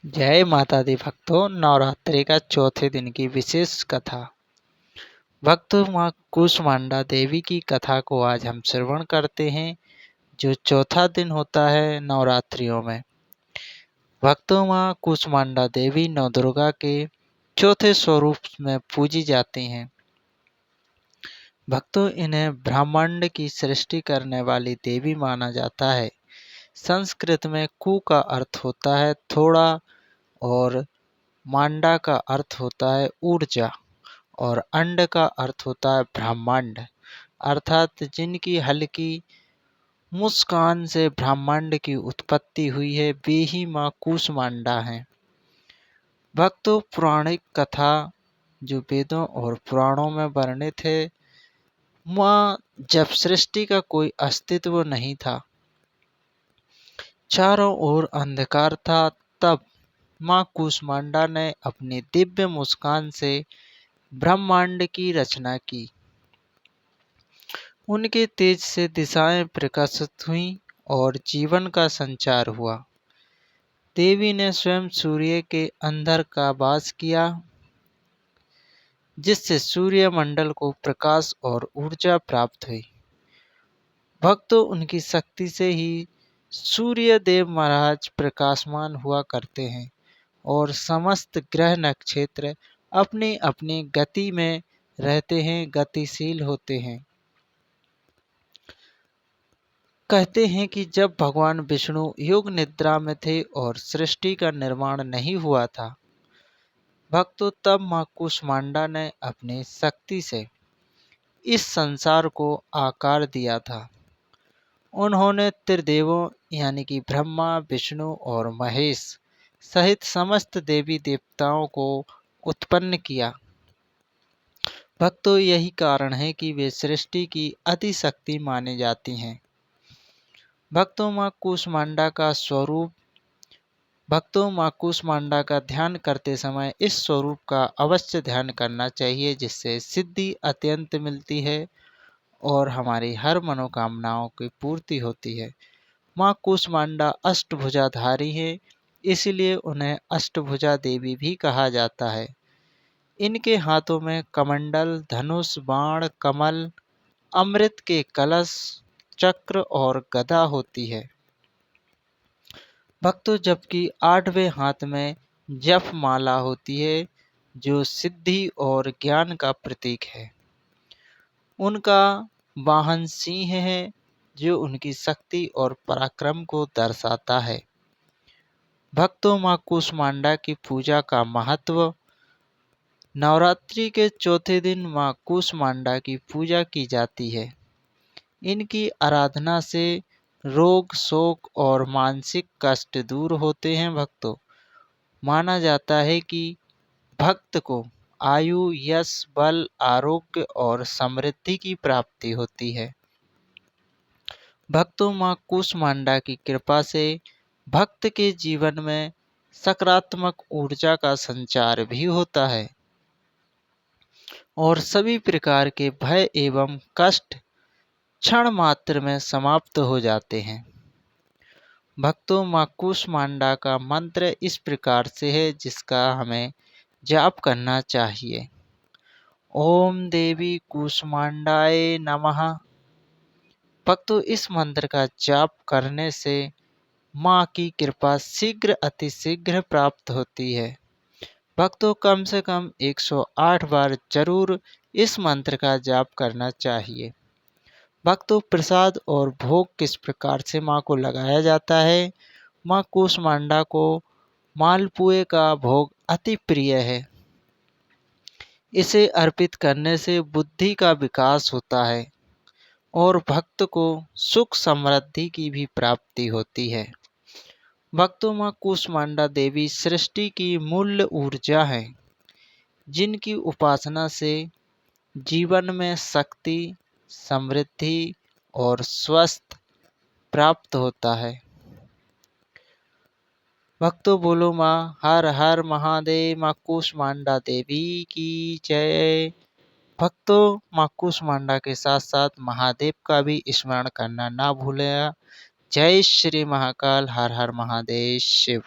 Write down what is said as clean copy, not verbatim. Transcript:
जय माता दी भक्तों। नवरात्रि का चौथे दिन की विशेष कथा। भक्तों, माँ कूष्मांडा देवी की कथा को आज हम श्रवण करते हैं, जो चौथा दिन होता है नवरात्रियों में। भक्तों, माँ कूष्मांडा देवी नवदुर्गा के चौथे स्वरूप में पूजी जाती हैं। भक्तों, इन्हें ब्रह्मांड की सृष्टि करने वाली देवी माना जाता है। संस्कृत में कु का अर्थ होता है थोड़ा और मांडा का अर्थ होता है ऊर्जा और अंड का अर्थ होता है ब्रह्मांड, अर्थात जिनकी हल्की मुस्कान से ब्रह्मांड की उत्पत्ति हुई है, वे ही माँ कूष्मांडा हैं। भक्तों, पौराणिक कथा जो वेदों और पुराणों में वर्णित है, माँ जब सृष्टि का कोई अस्तित्व नहीं था, चारों ओर अंधकार था, तब माँ कूष्मांडा ने अपनी दिव्य मुस्कान से ब्रह्मांड की रचना की। उनके तेज से दिशाएं प्रकाशित हुईं और जीवन का संचार हुआ। देवी ने स्वयं सूर्य के अंदर का वास किया, जिससे सूर्य मंडल को प्रकाश और ऊर्जा प्राप्त हुई। भक्तों, उनकी शक्ति से ही सूर्य देव महाराज प्रकाशमान हुआ करते हैं और समस्त ग्रह नक्षत्र अपनी अपनी गति में रहते हैं, गतिशील होते हैं। कहते हैं कि जब भगवान विष्णु योग निद्रा में थे और सृष्टि का निर्माण नहीं हुआ था, भक्तों, तब माँ कूष्मांडा ने अपनी शक्ति से इस संसार को आकार दिया था। उन्होंने त्रिदेवों यानी कि ब्रह्मा, विष्णु और महेश सहित समस्त देवी देवताओं को उत्पन्न किया। भक्तों, यही कारण है कि वे सृष्टि की अति शक्ति मानी जाती हैं। भक्तों, माँ कूष्मांडा का स्वरूप। भक्तों, माँ कूष्मांडा का ध्यान करते समय इस स्वरूप का अवश्य ध्यान करना चाहिए, जिससे सिद्धि अत्यंत मिलती है और हमारी हर मनोकामनाओं की पूर्ति होती है। माँ कूष्मांडा अष्टभुजाधारी है, इसलिए उन्हें अष्टभुजा देवी भी कहा जाता है। इनके हाथों में कमंडल, धनुष, बाण, कमल, अमृत के कलश, चक्र और गदा होती है। भक्तों, जबकि 8वें हाथ में जप माला होती है, जो सिद्धि और ज्ञान का प्रतीक है। उनका वाहन सिंह है, जो उनकी शक्ति और पराक्रम को दर्शाता है। भक्तों, माँ कूष्मांडा की पूजा का महत्व। नवरात्रि के चौथे दिन माँ कूष्मांडा की पूजा की जाती है। इनकी आराधना से रोग, शोक और मानसिक कष्ट दूर होते हैं। भक्तों, माना जाता है कि भक्त को आयु, यश, बल, आरोग्य और समृद्धि की प्राप्ति होती है। भक्तों, माँ कूष्मांडा की कृपा से भक्त के जीवन में सकारात्मक ऊर्जा का संचार भी होता है और सभी प्रकार के भय एवं कष्ट क्षण मात्र में समाप्त हो जाते हैं। भक्तों, माँ कूष्मांडा का मंत्र इस प्रकार से है, जिसका हमें जाप करना चाहिए। ओम देवी कूष्मांडाय नमः। भक्तों, इस मंत्र का जाप करने से माँ की कृपा शीघ्र अतिशीघ्र प्राप्त होती है। भक्तों, कम से कम 108 बार जरूर इस मंत्र का जाप करना चाहिए। भक्तों, प्रसाद और भोग किस प्रकार से माँ को लगाया जाता है। माँ कूष्मांडा को मालपुए का भोग अति प्रिय है। इसे अर्पित करने से बुद्धि का विकास होता है और भक्त को सुख समृद्धि की भी प्राप्ति होती है। भक्तों, माँ कूष्मांडा देवी सृष्टि की मूल ऊर्जा है, जिनकी उपासना से जीवन में शक्ति, समृद्धि और स्वस्थ प्राप्त होता है। भक्तों, बोलो माँ हर हर महादेव, माँ कूष्मांडा देवी की जय। भक्तों, माँ कूष्मांडा के साथ साथ महादेव का भी स्मरण करना ना भूलें। जय श्री महाकाल। हर हर महादेव शिव।